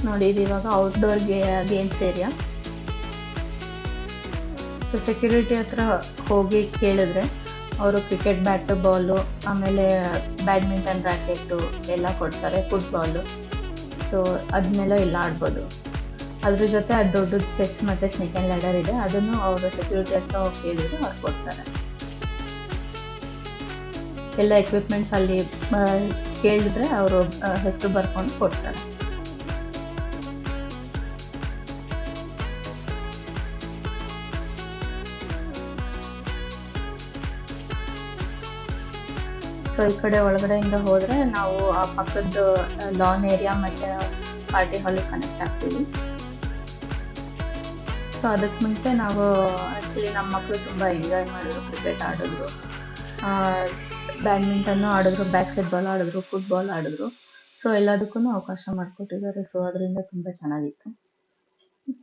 ನೋಡಿ ಇದು ಇವಾಗ outdoor games area. So security ಹತ್ರ ಹೋಗಿ ಕೇಳಿದ್ರೆ ಅವರು ಕ್ರಿಕೆಟ್ ಬ್ಯಾಟು ಬಾಲು ಆಮೇಲೆ ಬ್ಯಾಡ್ಮಿಂಟನ್ ರ್ಯಾಕೆಟು ಎಲ್ಲ ಕೊಡ್ತಾರೆ, ಫುಟ್ಬಾಲು. ಸೊ ಅದನ್ನೆಲ್ಲ ಇಲ್ಲ ಆಡ್ಬೋದು. ಅದ್ರ ಜೊತೆ ಅದು ದೊಡ್ಡದು ಚೆಸ್ ಮತ್ತು ಸ್ನೇಕ್ ಆ್ಯಂಡ್ ಲ್ಯಾಡರ್ ಇದೆ. ಅದನ್ನು ಅವರು ಸೆಕ್ಯೂರಿಟಿ ಹತ್ರ ಹೋಗಿ ಕೇಳಿದ್ರು ಅವ್ರು ಕೊಡ್ತಾರೆ. ಎಲ್ಲ ಎಕ್ವಿಪ್ಮೆಂಟ್ಸ್ ಅಲ್ಲಿ ಕೇಳಿದ್ರೆ ಅವರು ಹೆಸರು ಬರ್ಕೊಂಡು ಕೊಡ್ತಾರೆ. ಸೊ ಈ ಕಡೆ ಒಳಗಡೆಯಿಂದ ಹೋದರೆ ನಾವು ಆ ಪಕ್ಕದ ಲಾನ್ ಏರಿಯಾ ಮತ್ತು ಪಾರ್ಟಿ ಹಾಲಿಗೆ ಕನೆಕ್ಟ್ ಆಗ್ತೀವಿ. ಸೊ ಅದಕ್ಕೆ ಮುಂಚೆ ನಾವು ಆ್ಯಕ್ಚುಲಿ ನಮ್ಮ ಮಕ್ಕಳು ತುಂಬ ಎಂಜಾಯ್ ಮಾಡಿದ್ರು. ಕ್ರಿಕೆಟ್ ಆಡಿದ್ರು, ಬ್ಯಾಡ್ಮಿಂಟನ್ನು ಆಡಿದ್ರು, ಬಾಸ್ಕೆಟ್ಬಾಲ್ ಆಡಿದ್ರು, ಫುಟ್ಬಾಲ್ ಆಡಿದ್ರು. ಸೊ ಎಲ್ಲದಕ್ಕೂ ಅವಕಾಶ ಮಾಡಿಕೊಟ್ಟಿದ್ದಾರೆ. ಸೊ ಅದರಿಂದ ತುಂಬ ಚೆನ್ನಾಗಿತ್ತು.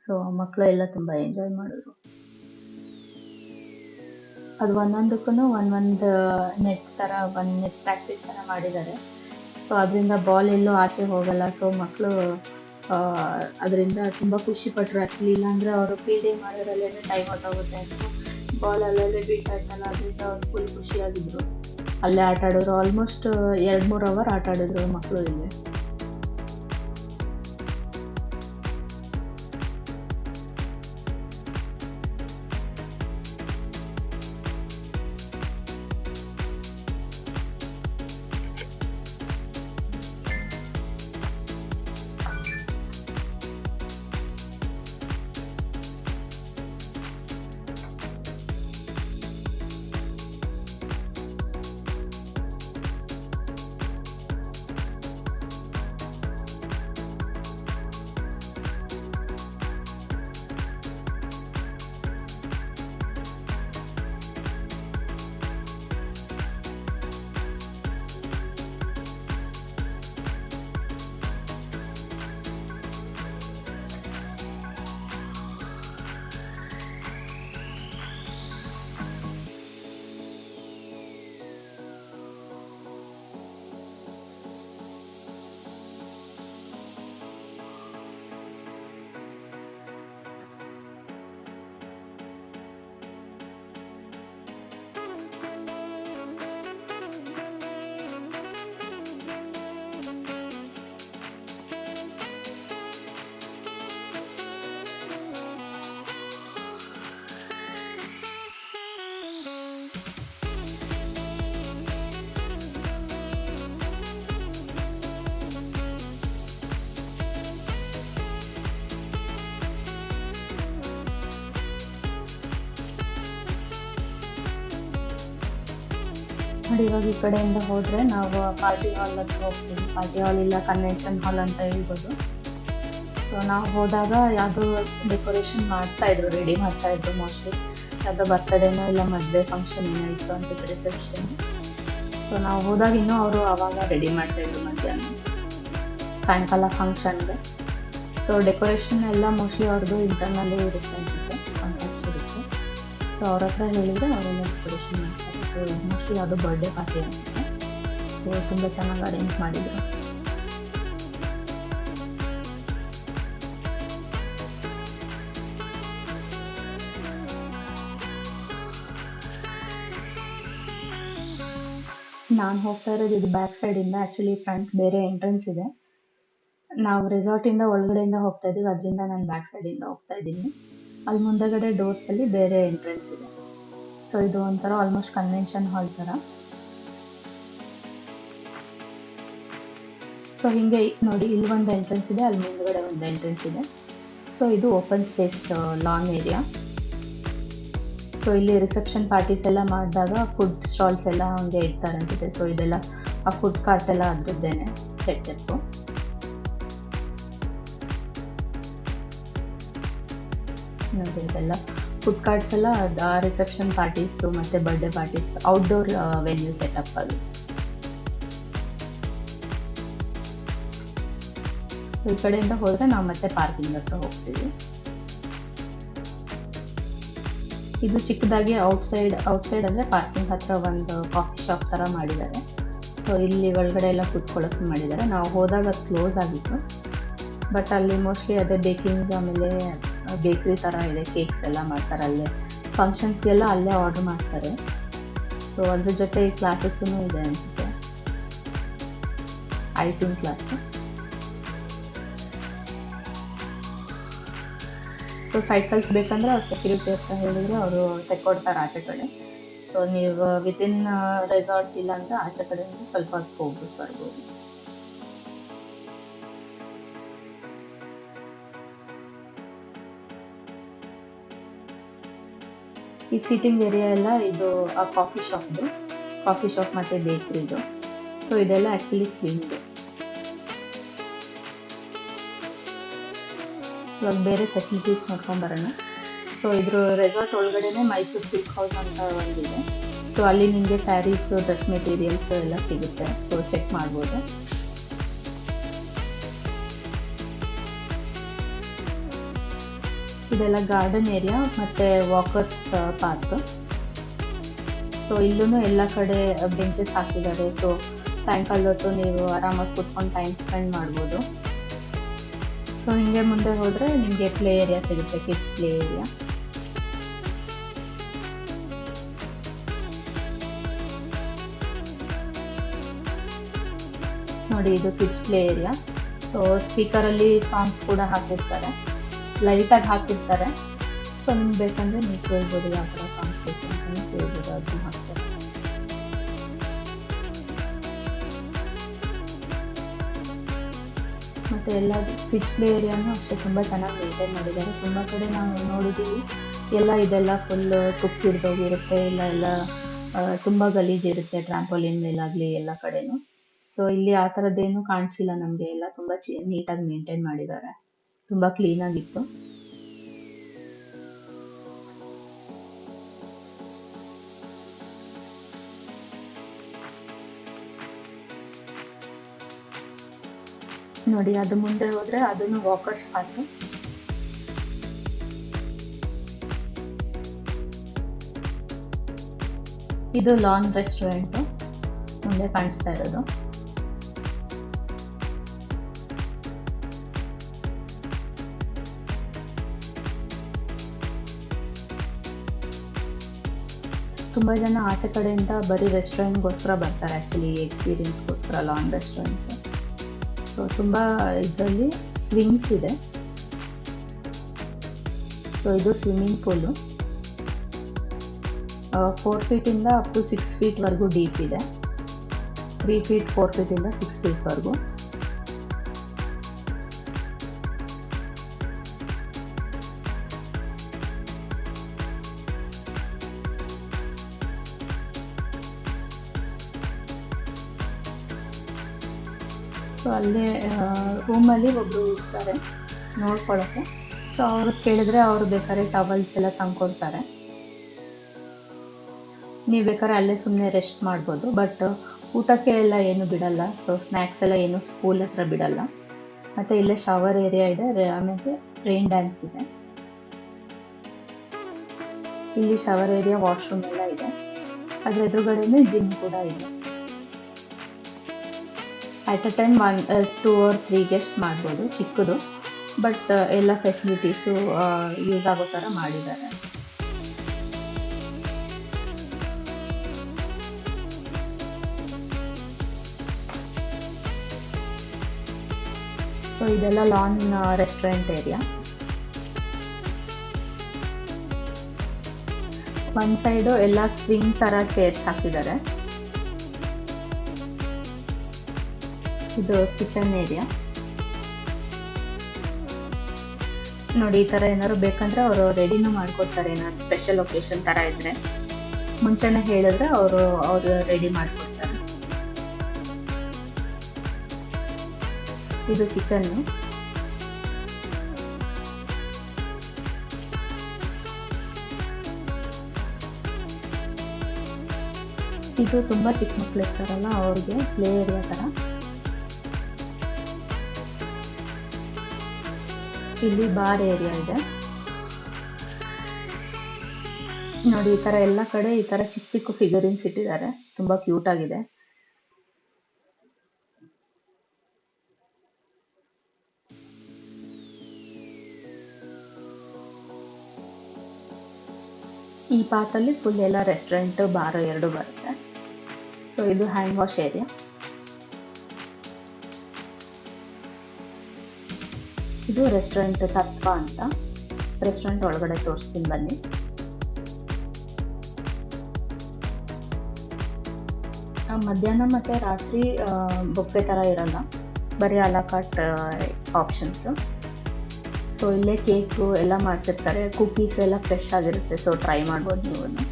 ಸೊ ಮಕ್ಕಳು ಎಲ್ಲ ತುಂಬ ಎಂಜಾಯ್ ಮಾಡಿದ್ರು. ಅದು ಒಂದೊಂದಕ್ಕೂ ಒಂದೊಂದು ನೆಟ್ ಥರ ಒಂದು ನೆಟ್ ಪ್ರಾಕ್ಟೀಸ್ ಥರ ಮಾಡಿದ್ದಾರೆ. ಸೊ ಅದರಿಂದ ಬಾಲ್ ಎಲ್ಲೂ ಆಚೆ ಹೋಗಲ್ಲ. ಸೊ ಮಕ್ಕಳು ಅದರಿಂದ ತುಂಬ ಖುಷಿಪಟ್ಟರು ಆ್ಯಕ್ಚುಲಿ. ಇಲ್ಲಾಂದರೆ ಅವರು ಫೀಲ್ಡಿಂಗ್ ಮಾಡೋದ್ರಲ್ಲೇ ಟೈಮ್ ಔಟ್ ಆಗುತ್ತೆ ಅಂತ ಬಾಲ್ ಅಲ್ಲಲ್ಲೇ ಬೀಳ್ತಾ ಇತ್ತಲ್ಲ, ಅದರಿಂದ ಅವ್ರು ಫುಲ್ ಖುಷಿಯಾಗಿದ್ದರು. ಅಲ್ಲೇ ಆಟ ಆಡಿದ್ರು. ಆಲ್ಮೋಸ್ಟ್ 2-3 ಅವರ್ ಆಟ ಆಡಿದ್ರು ಮಕ್ಕಳು ಇಲ್ಲಿ. ನೋಡಿ, ಇವಾಗ ಈ ಕಡೆಯಿಂದ ಹೋದರೆ ನಾವು ಪಾರ್ಟಿ ಹಾಲ್ ಹತ್ರ ಹೋಗ್ತೀವಿ. ಪಾರ್ಟಿ ಹಾಲ್ ಇಲ್ಲ ಕನ್ವೆನ್ಷನ್ ಹಾಲ್ ಅಂತ ಹೇಳ್ಬೋದು. ಸೊ ನಾವು ಹೋದಾಗ ಯಾವುದೋ ಡೆಕೋರೇಷನ್ ಮಾಡ್ತಾಯಿದ್ರು, ರೆಡಿ ಮಾಡ್ತಾಯಿದ್ರು. ಮೋಸ್ಟ್ಲಿ ಯಾವುದೋ ಬರ್ತಡೇನೋ ಇಲ್ಲ ಮದುವೆ ಫಂಕ್ಷನ್ ಏನೋ ಇತ್ತು ಅನ್ಸುತ್ತೆ, ರಿಸೆಪ್ಷನ್. ಸೊ ನಾವು ಹೋದಾಗ ಇನ್ನೂ ಅವರು ಆವಾಗ ರೆಡಿ ಮಾಡ್ತಾಯಿದ್ರು ಮಧ್ಯಾಹ್ನ ಸಾಯಂಕಾಲ ಫಂಕ್ಷನ್ಗೆ. ಸೊ ಡೆಕೋರೇಷನ್ ಎಲ್ಲ ಮೋಸ್ಟ್ಲಿ ಅವ್ರದ್ದು ಇಂಟರ್ನಲ್ಲೇ ಇರುತ್ತೆ ಅನ್ಸುತ್ತೆ, ಕಾಂಟ್ಯಾಕ್ಟ್ಸ್ ಇರುತ್ತೆ. ಸೊ ಅವ್ರ ಹತ್ರ ಹೇಳಿದರೆ ಅವರೆಲ್ಲ ಡೆಕೋರೇಷನ್ ಮಾಡ್ತಾರೆ. ಸೊ ಮೋಸ್ಟ್ಲಿ ಯಾವುದೋ ಬರ್ಡೇ ಪಾರ್ಟಿ ಅನ್ಸುತ್ತೆ. ಸೊ ತುಂಬ ಚೆನ್ನಾಗಿ ಅರೇಂಜ್ ಮಾಡಿದ್ರು. ನಾನು ಹೋಗ್ತಾ ಇರೋದು ಇದು ಬ್ಯಾಕ್ ಸೈಡಿಂದ. ಆ್ಯಕ್ಚುಲಿ ಫ್ರಂಟ್ ಬೇರೆ ಎಂಟ್ರೆನ್ಸ್ ಇದೆ. ನಾವು ರೆಸಾರ್ಟಿಂದ ಒಳಗಡೆಯಿಂದ ಹೋಗ್ತಾ ಇದ್ದೀವಿ, ಅದರಿಂದ ನಾನು ಬ್ಯಾಕ್ ಸೈಡಿಂದ ಹೋಗ್ತಾ ಇದ್ದೀನಿ. ಅಲ್ಲಿ ಮುಂದೆಗಡೆ ಡೋರ್ಸಲ್ಲಿ ಬೇರೆ ಎಂಟ್ರೆನ್ಸ್ ಇದೆ. ಸೊ ಇದು ಒಂಥರ ಆಲ್ಮೋಸ್ಟ್ ಕನ್ವೆನ್ಷನ್ ಹಾಲ್ ಥರ. ಸೊ ಹೀಗೆ ನೋಡಿ, ಇಲ್ಲಿ ಒಂದು ಎಂಟ್ರೆನ್ಸ್ ಇದೆ, ಅಲ್ಲಿ ಮುಂದಗಡೆ ಒಂದು ಎಂಟ್ರೆನ್ಸ್ ಇದೆ. ಸೊ ಇದು open space lawn area. So ಇಲ್ಲಿ ರಿಸೆಪ್ಷನ್ ಪಾರ್ಟೀಸ್ ಎಲ್ಲ ಮಾಡಿದಾಗ ಫುಡ್ ಸ್ಟಾಲ್ಸ್ ಎಲ್ಲ ಹಂಗೆ ಇಡ್ತಾರೆ ಅನ್ಸುತ್ತೆ. ಸೊ ಇದೆಲ್ಲ ಆ ಫುಡ್ ಕಾರ್ಟ್ ಎಲ್ಲ ಅದ್ರದ್ದೇನೆ ಸೆಟಪ್ಪು. ನೋಡಿ, ಇದೆಲ್ಲ ಫುಡ್ ಕಾರ್ಟ್ಸ್ ಎಲ್ಲ ರಿಸೆಪ್ಷನ್ ಪಾರ್ಟೀಸ್ದು ಮತ್ತು birthday parties outdoor venue setup ಅದು. ಸೊ ಈ ಕಡೆಯಿಂದ ಹೋದರೆ ನಾವು ಮತ್ತೆ ಪಾರ್ಕಿಂಗ್ ಹತ್ರ ಹೋಗ್ತೀವಿ. ಇದು ಚಿಕ್ಕದಾಗಿ ಔಟ್ಸೈಡ್ ಅಂದರೆ ಪಾರ್ಕಿಂಗ್ ಹತ್ರ ಒಂದು ಕಾಫಿ ಶಾಪ್ ಥರ ಮಾಡಿದ್ದಾರೆ. ಸೊ ಇಲ್ಲಿ ಒಳಗಡೆ ಎಲ್ಲ ಕೂತ್ಕೊಳ್ಳೋಕೆ ಮಾಡಿದ್ದಾರೆ. ನಾವು ಹೋದಾಗ ಅದು ಕ್ಲೋಸ್ ಆಗಿತ್ತು, ಬಟ್ ಅಲ್ಲಿ ಮೋಸ್ಟ್ಲಿ ಅದೇ ಬೇಕಿಂಗ್ ಆಮೇಲೆ ಬೇಕ್ರಿ ಥರ ಇದೆ, ಕೇಕ್ಸ್ ಎಲ್ಲ ಮಾಡ್ತಾರೆ ಅಲ್ಲೇ. ಫಂಕ್ಷನ್ಸ್ಗೆಲ್ಲ ಅಲ್ಲೇ ಆರ್ಡ್ರ್ ಮಾಡ್ತಾರೆ. ಸೊ ಅದ್ರ ಜೊತೆ ಈ ಕ್ಲಾಸಸ್ಸೂ ಇದೆ ಅನಿಸುತ್ತೆ, ಐಸಿಂಗ್ ಕ್ಲಾಸು. ಸೊ ಸೈಕಲ್ಸ್ ಬೇಕಂದರೆ ಅವ್ರು ಸೆಕ್ಯೂರಿಟಿ ಅಂತ ಹೇಳಿದರೆ ಅವರು ತೆಕ್ಕೊಡ್ತಾರೆ ಆಚೆ ಕಡೆ. ಸೊ ನೀವು ವಿತಿನ್ ರೆಸಾರ್ಟ್ ಇಲ್ಲ ಅಂದರೆ ಆಚೆ ಕಡೆಯಿಂದ ಸ್ವಲ್ಪ ಹೊತ್ತು ಹೋಗ್ಬಿಟ್ಟು ಬರ್ಬೋದು. ಈ ಸಿಟ್ಟಿಂಗ್ ಏರಿಯಾ ಎಲ್ಲ ಇದು ಆ ಕಾಫಿ ಶಾಪ್ ಮತ್ತು ಬೇಕ್ರಿದು. ಸೊ ಇದೆಲ್ಲ ಆ್ಯಕ್ಚುಲಿ ಸ್ವಿಂಗ್. ಇವಾಗ ಬೇರೆ ಫೆಸಿಲಿಟೀಸ್ ನೋಡ್ಕೊಂಬರೋಣ. ಸೊ ಇದ್ರ ರೆಸಾರ್ಟ್ ಒಳಗಡೆನೇ ಮೈಸೂರು ಸಿಲ್ಕ್ ಹೌಸ್ ಅಂತ ಒಂದಿದೆ. ಸೊ ಅಲ್ಲಿ ನಿಮಗೆ ಸ್ಯಾರೀಸು, ಡ್ರೆಸ್ ಮೆಟೀರಿಯಲ್ಸು ಎಲ್ಲ ಸಿಗುತ್ತೆ. ಸೊ ಚೆಕ್ ಮಾಡ್ಬೋದು. ಇದೆಲ್ಲ ಗಾರ್ಡನ್ ಏರಿಯಾ ಮತ್ತು ವಾಕರ್ಸ್ ಪಾರ್ಕ್. ಸೊ ಇಲ್ಲೂ ಎಲ್ಲ ಕಡೆ ಬೆಂಚಸ್ ಹಾಕಿದ್ದಾರೆ. ಸೊ ಸಾಯಂಕಾಲದ ಹೊತ್ತು ನೀವು ಆರಾಮಾಗಿ ಕೂತ್ಕೊಂಡು ಟೈಮ್ ಸ್ಪೆಂಡ್ ಮಾಡ್ಬೋದು. ಸೊ ಹಿಂಗೆ ಮುಂದೆ ಹೋದರೆ ನಿಮಗೆ ಪ್ಲೇ ಏರಿಯಾ ಸಿಗುತ್ತೆ, ಕಿಡ್ಸ್ ಪ್ಲೇ ಏರಿಯಾ. ನೋಡಿ, ಇದು ಕಿಡ್ಸ್ ಪ್ಲೇ ಏರಿಯಾ. ಸೊ ಸ್ಪೀಕರಲ್ಲಿ ಸಾಂಗ್ಸ್ ಕೂಡ ಹಾಕಿರ್ತಾರೆ, ಲೈಟಾಗಿ ಹಾಕಿರ್ತಾರೆ. ಸೊ ನಿಮ್ಗೆ ಬೇಕಂದರೆ ನೀವು ಕೇಳ್ಬೋದು, ಯಾವ ಥರ ಸಾಂಗ್ಸ್ ಬೇಕು ಅಂತಲೇ ಕೇಳ್ಬೋದು, ಅದನ್ನು ಹಾಕ್ತಾರೆ. ಮತ್ತು ಎಲ್ಲ ಕಿಡ್ಸ್ ಪ್ಲೇ ಏರಿಯಾನು ಅಷ್ಟೇ ತುಂಬ ಚೆನ್ನಾಗಿ ಮೇಂಟೈನ್ ಮಾಡಿದ್ದಾರೆ. ತುಂಬ ಕಡೆ ನಾವು ನೋಡಿದ್ದೀವಿ, ಇದೆಲ್ಲ ಫುಲ್ ತುಕ್ಕಿಡ್ದೋಗಿರುತ್ತೆ, ಎಲ್ಲ ತುಂಬ ಗಲೀಜಿರುತ್ತೆ, ಟ್ರಾಂಪೋಲಿನ್ ಮೇಲಾಗಲಿ ಎಲ್ಲ ಕಡೆನೂ. ಸೊ ಇಲ್ಲಿ ಆ ಥರದ್ದೇನು ಕಾಣಿಸಿಲ್ಲ ನಮಗೆ, ಎಲ್ಲ ತುಂಬ ನೀಟಾಗಿ ಮೇಂಟೈನ್ ಮಾಡಿದ್ದಾರೆ, ತುಂಬ ಕ್ಲೀನಾಗಿತ್ತು. ನೋಡಿ, ಅದು ಮುಂದೆ ಹೋದರೆ ಅದನ್ನು ವಾಕರ್ಸ್ ಪಾರ್ಕ್. ಇದು ಲಾನ್ ರೆಸ್ಟೋರೆಂಟು ಮುಂದೆ ಕಾಣಿಸ್ತಾ ಇರೋದು. ತುಂಬ ಜನ ಆಚೆ ಕಡೆಯಿಂದ ಬರೀ ರೆಸ್ಟೋರೆಂಟ್ಗೋಸ್ಕರ ಬರ್ತಾರೆ, ಆ್ಯಕ್ಚುಲಿ ಎಕ್ಸ್ಪೀರಿಯನ್ಸ್ಗೋಸ್ಕರ ಲಾನ್ ರೆಸ್ಟೋರೆಂಟ್. ಸೊ ತುಂಬ ಇದರಲ್ಲಿ ಸ್ವಿಂಗ್ಸ್ ಇದೆ. ಸೊ ಇದು ಸ್ವಿಮ್ಮಿಂಗ್ ಪೂಲು 4 ಫೀಟಿಂದ ಅಪ್ ಟು 6 ಫೀಟ್ವರೆಗೂ ಡೀಪ್ ಇದೆ. 3 ಫೀಟ್ 4 ಫೀಟಿಂದ 6 ಫೀಟ್ವರೆಗೂ. ಸೊ ಅಲ್ಲೇ ರೂಮಲ್ಲಿ ಒಬ್ಬರು ಇರ್ತಾರೆ ನೋಡ್ಕೊಳ್ಳೋಕ್ಕೆ. ಸೊ ಅವ್ರಿಗೆ ಕೇಳಿದ್ರೆ ಅವರು ಬೇಕಾದ್ರೆ ಟವಲ್ಸ್ ಎಲ್ಲ ತಂದ್ಕೊಡ್ತಾರೆ. ನೀವು ಬೇಕಾದ್ರೆ ಅಲ್ಲೇ ಸುಮ್ಮನೆ ರೆಸ್ಟ್ ಮಾಡ್ಬೋದು. ಬಟ್ ಊಟಕ್ಕೆ ಎಲ್ಲ ಏನು ಬಿಡಲ್ಲ. ಸೊ ಸ್ನ್ಯಾಕ್ಸ್ ಎಲ್ಲ ಏನು ಸ್ಕೂಲ್ ಹತ್ರ ಬಿಡಲ್ಲ. ಮತ್ತು ಇಲ್ಲೇ ಶವರ್ ಏರಿಯಾ ಇದೆ, ಆಮೇಲೆ ರೈನ್ ಡ್ಯಾನ್ಸ್ ಇದೆ. ಇಲ್ಲಿ ಶವರ್ ಏರಿಯಾ, ವಾಶ್ರೂಮ್ ಎಲ್ಲ ಇದೆ. ಅದ್ರ ಎದುರುಗಡೆನೇ ಜಿಮ್ ಕೂಡ ಇದೆ. At a time 2 or 3 guest ಮಾಡ್ಬೋದು, ಚಿಕ್ಕದು. ಬಟ್ ಎಲ್ಲ ಫೆಸಿಲಿಟೀಸು ಯೂಸ್ ಆಗೋ ಥರ ಮಾಡಿದ್ದಾರೆ. ಸೊ ಇದೆಲ್ಲ ಲಾನ್ ರೆಸ್ಟೋರೆಂಟ್ ಏರಿಯಾ. ಒಂದು ಸೈಡು ಎಲ್ಲ ಸ್ವಿಂಗ್ ಥರ ಚೇರ್ಸ್ ಹಾಕಿದ್ದಾರೆ. ಇದು ಕಿಚನ್ ಏರಿಯಾ. ನೋಡಿ, ಈ ಥರ ಏನಾದ್ರು ಬೇಕಂದ್ರೆ ಅವರು ರೆಡಿನೂ ಮಾಡ್ಕೊಡ್ತಾರೆ. ಏನಾದ್ರು ಸ್ಪೆಷಲ್ ಒಕೇಶನ್ ಥರ ಇದ್ದರೆ ಮುಂಚೆನೇ ಹೇಳಿದ್ರೆ ಅವರು ರೆಡಿ ಮಾಡಿಕೊಡ್ತಾರೆ. ಇದು ಕಿಚನ್ನು. ಇದು ತುಂಬ ಚಿಕ್ಕ ಮಕ್ಕಳು ಇರ್ತಾರಲ್ಲ, ಅವ್ರಿಗೆ ಪ್ಲೇ ಏರಿಯಾ ಥರ. ಇಲ್ಲಿ ಬಾರ್ ಏರಿಯಾ ಇದೆ. ನೋಡಿ, ಈ ಥರ ಎಲ್ಲ ಕಡೆ ಈ ಥರ ಚಿಕ್ಕ ಚಿಕ್ಕ ಫಿಗರಿನ್ಸ್ ಇಟ್ಟಿದ್ದಾರೆ, ತುಂಬ ಕ್ಯೂಟ್ ಆಗಿದೆ. ಈ ಪಾತಲ್ಲಿ ಫುಲ್ ಎಲ್ಲ ರೆಸ್ಟೋರೆಂಟ್, ಬಾರ್ ಎರಡು ಬರುತ್ತೆ. ಸೊ ಇದು ಹ್ಯಾಂಡ್ ವಾಶ್ ಏರಿಯಾ. ಇದು ರೆಸ್ಟೋರೆಂಟ್ ತತ್ವ ಅಂತ. ರೆಸ್ಟೋರೆಂಟ್ ಒಳಗಡೆ ತೋರಿಸ್ತೀನಿ ಬನ್ನಿ. ಮಧ್ಯಾಹ್ನ ಮತ್ತು ರಾತ್ರಿ ಬೊಫೆ ಥರ ಇರಲ್ಲ, ಬರೀ ಅಲಾಕಾಟ್ ಆಪ್ಷನ್ಸು. ಸೊ ಇಲ್ಲೇ ಕೇಕು ಎಲ್ಲ ಮಾಡ್ತಿರ್ತಾರೆ, ಕುಕೀಸ್ ಎಲ್ಲ ಫ್ರೆಶ್ ಆಗಿರುತ್ತೆ. ಸೊ ಟ್ರೈ ಮಾಡ್ಬೋದು ನೀವು.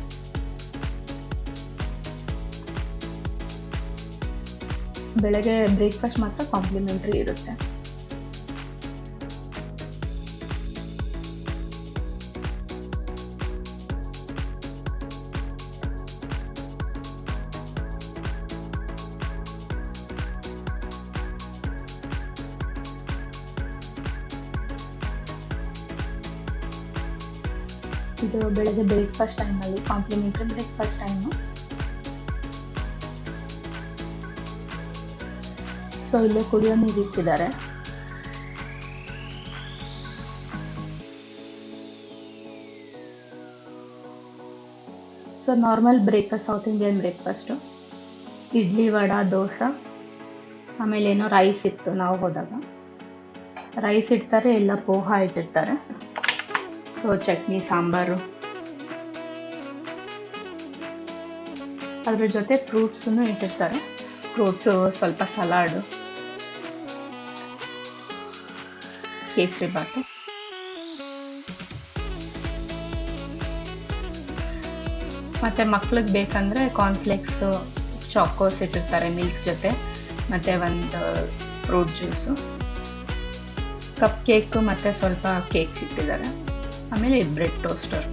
ಬೆಳಗ್ಗೆ ಬ್ರೇಕ್ಫಾಸ್ಟ್ ಮಾತ್ರ ಕಾಂಪ್ಲಿಮೆಂಟ್ರಿ ಇರುತ್ತೆ. ಇದು ಬೆಳಗ್ಗೆ ಬ್ರೇಕ್ಫಾಸ್ಟ್ ಟೈಮಲ್ಲಿ ಕಾಂಪ್ಲಿಮೆಂಟ್ರಿ ಬ್ರೇಕ್ಫಾಸ್ಟ್ ಟೈಮು. ಸೊ ಇಲ್ಲೇ ಕುಡಿಯೋ ನೀರು ಇಟ್ಟಿದ್ದಾರೆ. So normal breakfast, south Indian breakfast, idli, vada, dosa, ಆಮೇಲೆ ಏನೋ ರೈಸ್ ಇತ್ತು ನಾವು ಹೋದಾಗ. ರೈಸ್ ಇಡ್ತಾರೆ, ಎಲ್ಲ ಪೋಹ ಇಟ್ಟಿರ್ತಾರೆ. ಸೊ ಚಟ್ನಿ, ಸಾಂಬಾರು, ಅದ್ರ ಜೊತೆ ಫ್ರೂಟ್ಸೂ ಇಟ್ಟಿರ್ತಾರೆ. ಫ್ರೂಟ್ಸು, ಸ್ವಲ್ಪ ಸಲಾಡು, ಕೇಸರಿ ಬಾತು. ಮತ್ತು ಮಕ್ಳಿಗೆ ಬೇಕಂದರೆ ಕಾರ್ನ್ಫ್ಲೇಕ್ಸು, ಚಾಕೋಸ್ ಇಟ್ಟಿರ್ತಾರೆ ಮಿಲ್ಕ್ ಜೊತೆ, ಮತ್ತು ಒಂದು ಫ್ರೂಟ್ ಜ್ಯೂಸು, ಕಪ್ ಕೇಕು ಮತ್ತು ಸ್ವಲ್ಪ ಕೇಕ್ಸ್ ಇಟ್ಟಿದ್ದಾರೆ. ಆಮೇಲೆ ಇದು ಬ್ರೆಡ್ ಟೋಸ್ಟರ್.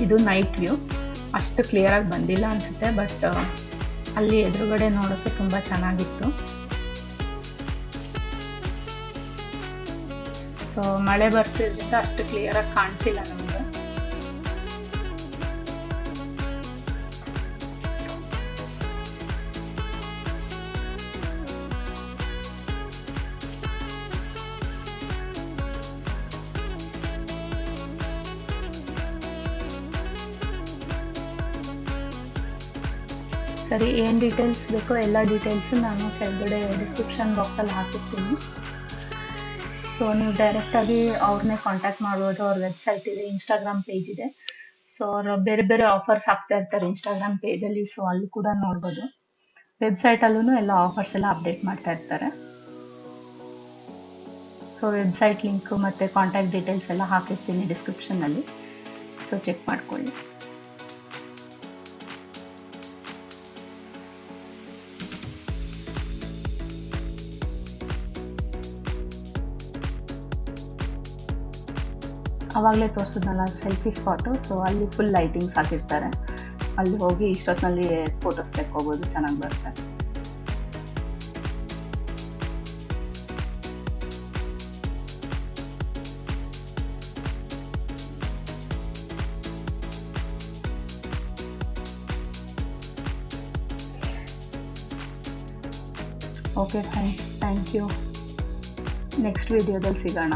ಇದು ನೈಟ್ ವ್ಯೂ, ಅಷ್ಟು ಕ್ಲಿಯರಾಗಿ ಬಂದಿಲ್ಲ ಅನಿಸುತ್ತೆ, ಬಟ್ ಅಲ್ಲಿ ಎದುರುಗಡೆ ನೋಡೋಕ್ಕೆ ತುಂಬ ಚೆನ್ನಾಗಿತ್ತು. ಸೊ ಮಳೆ ಬರ್ತಿದ್ರಿಂದ ಅಷ್ಟು ಕ್ಲಿಯರಾಗಿ ಕಾಣಿಸಿಲ್ಲ ನಮಗೆ. ಸರಿ, ಏನು ಡೀಟೇಲ್ಸ್ ಬೇಕೋ ಎಲ್ಲ ಡೀಟೇಲ್ಸು ನಾನು ಕೆಳಗಡೆ ಡಿಸ್ಕ್ರಿಪ್ಷನ್ ಬಾಕ್ಸಲ್ಲಿ ಹಾಕಿರ್ತೀನಿ. ಸೊ ನೀವು ಡೈರೆಕ್ಟಾಗಿ ಅವ್ರನ್ನೇ ಕಾಂಟ್ಯಾಕ್ಟ್ ಮಾಡ್ಬೋದು. ಅವ್ರ ವೆಬ್ಸೈಟ್ ಇದೆ, ಇನ್ಸ್ಟಾಗ್ರಾಮ್ ಪೇಜ್ ಇದೆ. ಸೊ ಅವರು ಬೇರೆ ಬೇರೆ ಆಫರ್ಸ್ ಹಾಕ್ತಾ ಇರ್ತಾರೆ ಇನ್ಸ್ಟಾಗ್ರಾಮ್ ಪೇಜಲ್ಲಿ, ಸೊ ಅಲ್ಲಿ ಕೂಡ ನೋಡ್ಬೋದು. ವೆಬ್ಸೈಟಲ್ಲೂ ಎಲ್ಲ ಆಫರ್ಸ್ ಎಲ್ಲ ಅಪ್ಡೇಟ್ ಮಾಡ್ತಾ ಇರ್ತಾರೆ. ಸೊ ವೆಬ್ಸೈಟ್ ಲಿಂಕು ಮತ್ತು ಕಾಂಟ್ಯಾಕ್ಟ್ ಡೀಟೇಲ್ಸ್ ಎಲ್ಲ ಹಾಕಿರ್ತೀನಿ ಡಿಸ್ಕ್ರಿಪ್ಷನಲ್ಲಿ, ಸೊ ಚೆಕ್ ಮಾಡ್ಕೊಳ್ಳಿ. ಆವಾಗಲೇ ತೋರಿಸಿದ್ನಲ್ಲ ಸೆಲ್ಫಿ ಸ್ಪಾಟು, ಸೊ ಅಲ್ಲಿ ಫುಲ್ ಲೈಟಿಂಗ್ಸ್ ಹಾಕಿರ್ತಾರೆ. ಅಲ್ಲಿ ಹೋಗಿ ಇಷ್ಟೊತ್ತಿನಲ್ಲಿ ಫೋಟೋಸ್ ತೆಕ್ಕೋಬೋದು, ಚೆನ್ನಾಗಿ ಬರುತ್ತೆ. Okay friends, thank you. Next ವಿಡಿಯೋದಲ್ಲಿ ಸಿಗೋಣ.